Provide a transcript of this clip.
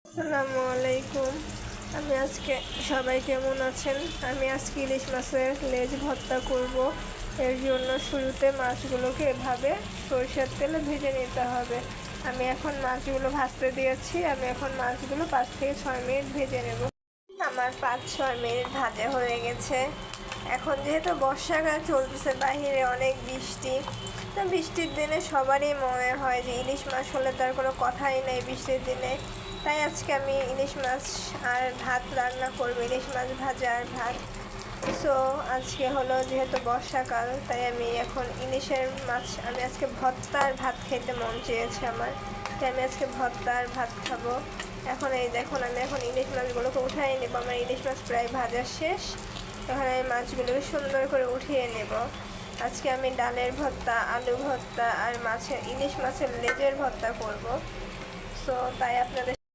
আসসালামু আলাইকুম। আমি আজকে সবাই কেমন আছেন? আমি আজকে ইলিশ মাছের লেজ ভর্তা করব। এর জন্য শুরুতে মাছগুলোকে এভাবে সরিষার তেলে ভেজে নিতে হবে। আমি এখন মাছগুলো ভাজতে দিয়েছি। আমি এখন মাছগুলো 5 থেকে 6 মিনিট ভেজে নেব। আমার 5-6 মিনিট ভাজা হয়ে গেছে। এখন যেহেতু বর্ষাকাল চলতেছে, বাহিরে অনেক বৃষ্টি, তো বৃষ্টির দিনে সবারই মনে হয় যে ইলিশ মাছ হলে তার কোনো কথাই নেই বৃষ্টির দিনে। তাই আজকে আমি ইলিশ মাছ আর ভাত রান্না করবো, ইলিশ মাছ ভাজা আর ভাত। সো আজকে হলো যেহেতু বর্ষাকাল, তাই আমি এখন ইলিশের মাছ আমি আজকে ভর্তা আর ভাত খেতে মন চেয়েছে আমার, তাই আমি আজকে ভর্তা আর ভাত খাবো। এখন এই দেখুন, আমি এখন ইলিশ মাছগুলোকে উঠাই নেব। আমার ইলিশ মাছ প্রায় ভাজা শেষ। এখন আমি মাছগুলোকে সুন্দর করে উঠিয়ে নেব। আজকে আমি ডালের ভর্তা, আলু ভর্তা আর ইলিশ মাছের লেজের ভর্তা করব। সো তাই আপনাদের